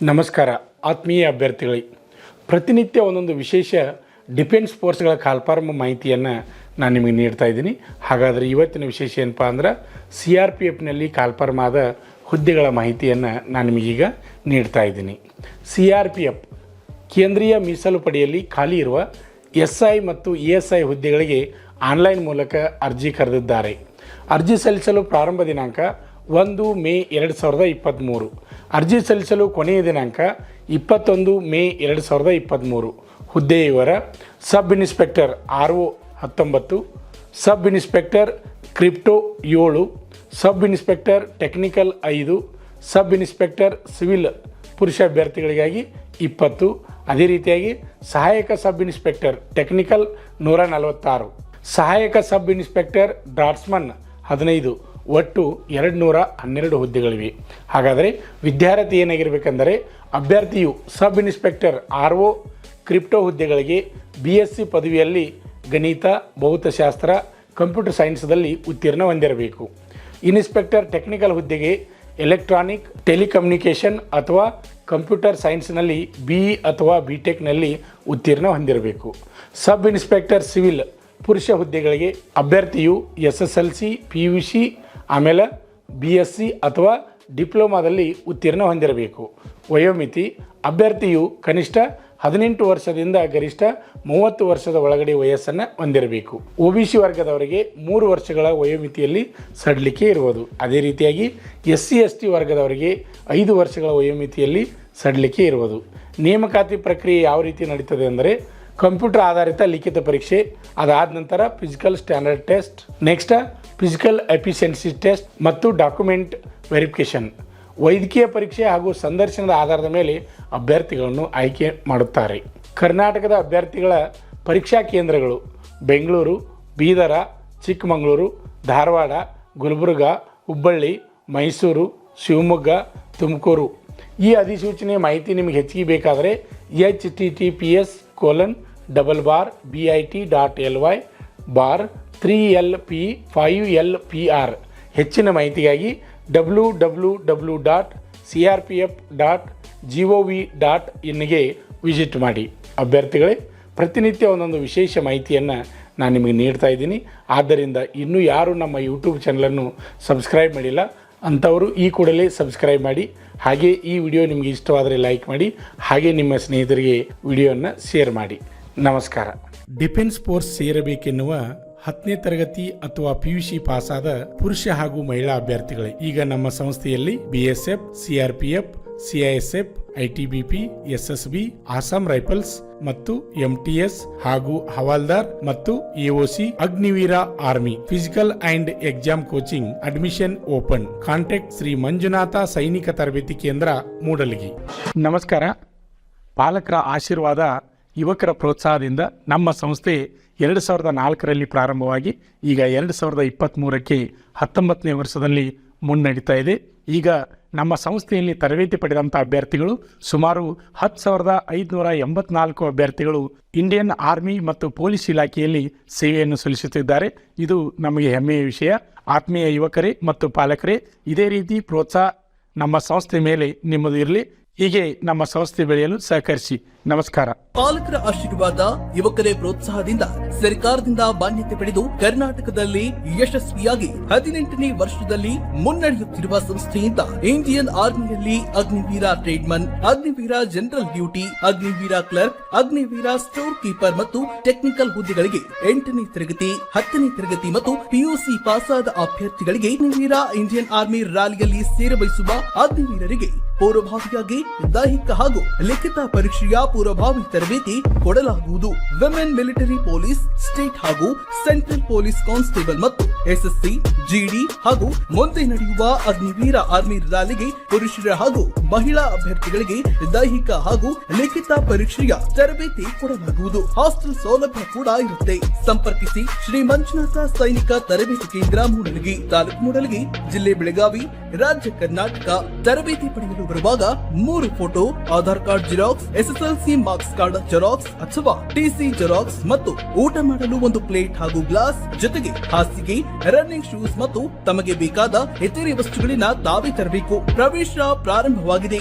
ನಮಸ್ಕಾರ ಆತ್ಮೀಯ ಅಭ್ಯರ್ಥಿಗಳಿಗೆ ಪ್ರತಿನಿತ್ಯ ಒಂದೊಂದು ವಿಶೇಷ ಡಿಫೆನ್ಸ್ ಫೋರ್ಸ್ಗಳ ಕಾಲ್ಫಾರ್ಮ್ ಮಾಹಿತಿಯನ್ನು ನಾನು ನಿಮಗೆ ನೀಡ್ತಾ ಇದ್ದೀನಿ. ಹಾಗಾದರೆ ಇವತ್ತಿನ ವಿಶೇಷ ಏನಪ್ಪ ಅಂದ್ರೆ CRPFನಲ್ಲಿ ಕಾಲ್ಫಾರ್ಮ್ ಆದ ಹುದ್ದೆಗಳ ಮಾಹಿತಿಯನ್ನು ನಾನು ನಿಮಗೀಗ ನೀಡ್ತಾ ಇದ್ದೀನಿ. CRPF ಕೇಂದ್ರೀಯ ಮೀಸಲು ಪಡೆಯಲ್ಲಿ ಖಾಲಿ ಇರುವ SI ಮತ್ತು ESI ಹುದ್ದೆಗಳಿಗೆ ಆನ್ಲೈನ್ ಮೂಲಕ ಅರ್ಜಿ ಕರೆದಿದ್ದಾರೆ. ಅರ್ಜಿ ಸಲ್ಲಿಸಲು ಪ್ರಾರಂಭ ದಿನಾಂಕ 1 ಮೇ 2023. ಅರ್ಜಿ ಸಲ್ಲಿಸಲು ಕೊನೆಯ ದಿನಾಂಕ 21 ಮೇ 2023. ಹುದ್ದೆಯ ವಿವರ: sub inspector RO 19, sub inspector crypto 7, sub inspector technical 5, sub inspector civil ಪುರುಷ ಅಭ್ಯರ್ಥಿಗಳಿಗಾಗಿ 20. ಅದೇ ರೀತಿಯಾಗಿ ಸಹಾಯಕ ಸಬ್ ಇನ್ಸ್ಪೆಕ್ಟರ್ ಟೆಕ್ನಿಕಲ್ 146, ಸಹಾಯಕ ಸಬ್ ಇನ್ಸ್ಪೆಕ್ಟರ್ ಡ್ರಾಟ್ಸ್ಮನ್ 15. ಒಟ್ಟು 212 ಹುದ್ದೆಗಳಿವೆ. ಹಾಗಾದರೆ ವಿದ್ಯಾರ್ಥಿ ಏನಾಗಿರಬೇಕೆಂದರೆ ಅಭ್ಯರ್ಥಿಯು ಸಬ್ ಇನ್ಸ್ಪೆಕ್ಟರ್ RO ಕ್ರಿಪ್ಟೋ ಹುದ್ದೆಗಳಿಗೆ BSc ಪದವಿಯಲ್ಲಿ ಗಣಿತ, ಭೌತಶಾಸ್ತ್ರ, ಕಂಪ್ಯೂಟರ್ ಸೈನ್ಸ್ದಲ್ಲಿ ಉತ್ತೀರ್ಣ ಹೊಂದಿರಬೇಕು. ಇನ್ಸ್ಪೆಕ್ಟರ್ ಟೆಕ್ನಿಕಲ್ ಹುದ್ದೆಗೆ ಎಲೆಕ್ಟ್ರಾನಿಕ್, ಟೆಲಿಕಮ್ಯುನಿಕೇಷನ್ ಅಥವಾ ಕಂಪ್ಯೂಟರ್ ಸೈನ್ಸ್ನಲ್ಲಿ BE ಅಥವಾ BTechನಲ್ಲಿ ಉತ್ತೀರ್ಣ ಹೊಂದಿರಬೇಕು. ಸಬ್ ಇನ್ಸ್ಪೆಕ್ಟರ್ ಸಿವಿಲ್ ಪುರುಷ ಹುದ್ದೆಗಳಿಗೆ ಅಭ್ಯರ್ಥಿಯು SSLC, PUC ಆಮೇಲೆ BSc ಅಥವಾ ಡಿಪ್ಲೊಮಾದಲ್ಲಿ ಉತ್ತೀರ್ಣ ಹೊಂದಿರಬೇಕು. ವಯೋಮಿತಿ: ಅಭ್ಯರ್ಥಿಯು ಕನಿಷ್ಠ 18 ವರ್ಷದಿಂದ ಗರಿಷ್ಠ 30 ವರ್ಷದ ಒಳಗಡೆ ವಯಸ್ಸನ್ನು ಹೊಂದಿರಬೇಕು. OBC ವರ್ಗದವರಿಗೆ 3 ವರ್ಷಗಳ ವಯೋಮಿತಿಯಲ್ಲಿ ಸಡಿಲಿಕೆ ಇರುವುದು. ಅದೇ ರೀತಿಯಾಗಿ SC ST ವರ್ಗದವರಿಗೆ 5 ವರ್ಷಗಳ ವಯೋಮಿತಿಯಲ್ಲಿ ಸಡಿಲಿಕೆ ಇರುವುದು. ನೇಮಕಾತಿ ಪ್ರಕ್ರಿಯೆ ಯಾವ ರೀತಿ ನಡೀತದೆ ಅಂದರೆ ಕಂಪ್ಯೂಟರ್ ಆಧಾರಿತ ಲಿಖಿತ ಪರೀಕ್ಷೆ, ಅದಾದ ನಂತರ physical standard test, next physical efficiency test ಮತ್ತು ಡಾಕ್ಯುಮೆಂಟ್ ವೆರಿಫಿಕೇಷನ್. ವೈದ್ಯಕೀಯ ಪರೀಕ್ಷೆ ಹಾಗೂ ಸಂದರ್ಶನದ ಆಧಾರದ ಮೇಲೆ ಅಭ್ಯರ್ಥಿಗಳನ್ನು ಆಯ್ಕೆ ಮಾಡುತ್ತಾರೆ. ಕರ್ನಾಟಕದ ಅಭ್ಯರ್ಥಿಗಳ ಪರೀಕ್ಷಾ ಕೇಂದ್ರಗಳು: ಬೆಂಗಳೂರು, ಬೀದರ, ಚಿಕ್ಕಮಗಳೂರು, ಧಾರವಾಡ, ಗುಲ್ಬರ್ಗ, ಹುಬ್ಬಳ್ಳಿ, ಮೈಸೂರು, ಶಿವಮೊಗ್ಗ, ತುಮಕೂರು. ಈ ಅಧಿಸೂಚನೆ ಮಾಹಿತಿ ನಿಮಗೆ ಹೆಚ್ಚಿಗೆ ಬೇಕಾದರೆ https://bit.ly/3LP5LPR. ಹೆಚ್ಚಿನ ಮಾಹಿತಿಗಾಗಿ www.crpf.gov.in ವಿಸಿಟ್ ಮಾಡಿ. ಅಭ್ಯರ್ಥಿಗಳೇ, ಪ್ರತಿನಿತ್ಯ ಒಂದೊಂದು ವಿಶೇಷ ಮಾಹಿತಿಯನ್ನು ನಾನು ನಿಮಗೆ ನೀಡ್ತಾ ಇದ್ದೀನಿ. ಆದ್ದರಿಂದ ಇನ್ನೂ ಯಾರು ನಮ್ಮ ಯೂಟ್ಯೂಬ್ ಚಾನಲನ್ನು ಸಬ್ಸ್ಕ್ರೈಬ್ ಮಾಡಿಲ್ಲ ಅಂಥವರು ಈ ಕೂಡಲೇ ಸಬ್ಸ್ಕ್ರೈಬ್ ಮಾಡಿ. ಹಾಗೆ ಈ ವಿಡಿಯೋ ನಿಮಗೆ ಇಷ್ಟವಾದರೆ ಲೈಕ್ ಮಾಡಿ, ಹಾಗೆ ನಿಮ್ಮ ಸ್ನೇಹಿತರಿಗೆ ವಿಡಿಯೋವನ್ನು ಶೇರ್ ಮಾಡಿ. ನಮಸ್ಕಾರ. ಡಿಫೆನ್ಸ್ ಫೋರ್ಸ್ ಸೇರಬೇಕೆನ್ನುವ 10ನೇ ತರಗತಿ ಅಥವಾ PUC ಪಾಸಾದ ಪುರುಷ ಹಾಗೂ ಮಹಿಳಾ ಅಭ್ಯರ್ಥಿಗಳೇ, ಈಗ ನಮ್ಮ ಸಂಸ್ಥೆಯಲ್ಲಿ BSF, CRPF, CISF, ITBP, SSB, Assam rifles ಮತ್ತು MTS ಹಾಗೂ ಹವಾಲ್ದಾರ್ ಮತ್ತು AOC, Agniveer army physical and exam coaching admission open. Contact Shri Manjunatha Sainik Tarabeti ಕೇಂದ್ರ, ಮೂಡಲಗಿ. ನಮಸ್ಕಾರ. ಪಾಲಕರ ಆಶೀರ್ವಾದ, ಯುವಕರ ಪ್ರೋತ್ಸಾಹದಿಂದ ನಮ್ಮ ಸಂಸ್ಥೆ 2004ರಲ್ಲಿ ಪ್ರಾರಂಭವಾಗಿ ಈಗ 2023ಕ್ಕೆ 19ನೇ ವರ್ಷದಲ್ಲಿ ಮುನ್ನಡೀತಾ ಇದೆ. ಈಗ ನಮ್ಮ ಸಂಸ್ಥೆಯಲ್ಲಿ ತರಬೇತಿ ಪಡೆದಂಥ ಅಭ್ಯರ್ಥಿಗಳು ಸುಮಾರು 10,584 ಅಭ್ಯರ್ಥಿಗಳು ಇಂಡಿಯನ್ ಆರ್ಮಿ ಮತ್ತು ಪೊಲೀಸ್ ಇಲಾಖೆಯಲ್ಲಿ ಸೇವೆಯನ್ನು ಸಲ್ಲಿಸುತ್ತಿದ್ದಾರೆ. ಇದು ನಮಗೆ ಹೆಮ್ಮೆಯ ವಿಷಯ. ಆತ್ಮೀಯ ಯುವಕರೇ ಮತ್ತು ಪಾಲಕರೇ, ಇದೇ ರೀತಿ ಪ್ರೋತ್ಸಾಹ ನಮ್ಮ ಸಂಸ್ಥೆ ಮೇಲೆ ನಿಮ್ಮದು ಇರಲಿ. ಹೀಗೆ ನಮ್ಮ ಸಂಸ್ಥೆ ಬೆಳೆಯಲು ಸಹಕರಿಸಿ. ನಮಸ್ಕಾರ. ಪಾಲಕರ ಆಶೀರ್ವಾದ, ಯುವಕರೇ ಪ್ರೋತ್ಸಾಹದಿಂದ ಸರ್ಕಾರದಿಂದ ಮಾನ್ಯತೆ ಪಡೆದು ಕರ್ನಾಟಕದಲ್ಲಿ ಯಶಸ್ವಿಯಾಗಿ 18ನೇ ವರ್ಷದಲ್ಲಿ ಮುನ್ನಡೆಯುತ್ತಿರುವ ಸಂಸ್ಥೆಯಿಂದ ಇಂಡಿಯನ್ ಆರ್ಮಿಯಲ್ಲಿ Agniveer tradesman, Agniveer general duty, Agniveer clerk, Agniveer storekeeper ಮತ್ತು ಟೆಕ್ನಿಕಲ್ ಹುದ್ದೆಗಳಿಗೆ 8ನೇ ತರಗತಿ, 10ನೇ ತರಗತಿ ಮತ್ತು PUC ಪಾಸಾದ ಅಭ್ಯರ್ಥಿಗಳಿಗೆ ಅಗ್ನಿವೀರ ಇಂಡಿಯನ್ ಆರ್ಮಿ ರ್ಯಾಲಿಯಲ್ಲಿ ಸೇರಬಯಸುವ ಅಗ್ನಿವೀರರಿಗೆ ಪೂರ್ವಭಾವಿಯಾಗಿ ದೈಹಿಕ ಹಾಗೂ ಲಿಖಿತ ಪರೀಕ್ಷೆಯ ಪೂರ್ವಭಾವಿ ತರಬೇತಿ ಕೊಡಲಾಗುವುದು. ವಿಮೆನ್ ಮಿಲಿಟರಿ ಪೊಲೀಸ್, ಸ್ಟೇಟ್ ಹಾಗೂ ಸೆಂಟ್ರಲ್ ಪೊಲೀಸ್ ಕಾನ್ಸ್ಟೇಬಲ್ ಮತ್ತು SSC, GD ಹಾಗೂ ಮುಂದೆ ನಡೆಯುವ ಅಗ್ನಿವೀರ ಆರ್ಮಿ ರ್ಯಾಲಿಗೆ ಪುರುಷರ ಹಾಗೂ ಮಹಿಳಾ ಅಭ್ಯರ್ಥಿಗಳಿಗೆ ದೈಹಿಕ ಹಾಗೂ ಲಿಖಿತ ಪರೀಕ್ಷೆಯ ತರಬೇತಿ ಕೊಡಲಾಗುವುದು. ಹಾಸ್ಟೆಲ್ ಸೌಲಭ್ಯ ಕೂಡ ಇರುತ್ತೆ. ಸಂಪರ್ಕಿಸಿ ಶ್ರೀ ಮಂಜುನಾಥ ಸೈನಿಕ ತರಬೇತಿ ಕೇಂದ್ರ, ಮೂಡಲಗಿ, ತಾಲೂಕು ಮೂಡಲಗಿ, ಜಿಲ್ಲೆ ಬೆಳಗಾವಿ, ರಾಜ್ಯ ಕರ್ನಾಟಕ. ತರಬೇತಿ ಪಡೆಯಲು ಬರುವಾಗ 3 photo, Aadhaar card xerox, SSLC marks card xerox ಅಥವಾ TC ಜೆರಾಕ್ಸ್ ಮತ್ತು ಊಟ ಮಾಡಲು 1 ಪ್ಲೇಟ್ ಹಾಗೂ ಗ್ಲಾಸ್, ಜೊತೆಗೆ ಹಾಸಿಗೆ, ರನ್ನಿಂಗ್ ಶೂಸ್ ಮತ್ತು ತಮಗೆ ಬೇಕಾದ ಇತರೆ ವಸ್ತುಗಳಿನ ತಾವೇ ತರಬೇಕು. ಪ್ರವೇಶ ಪ್ರಾರಂಭವಾಗಿದೆ.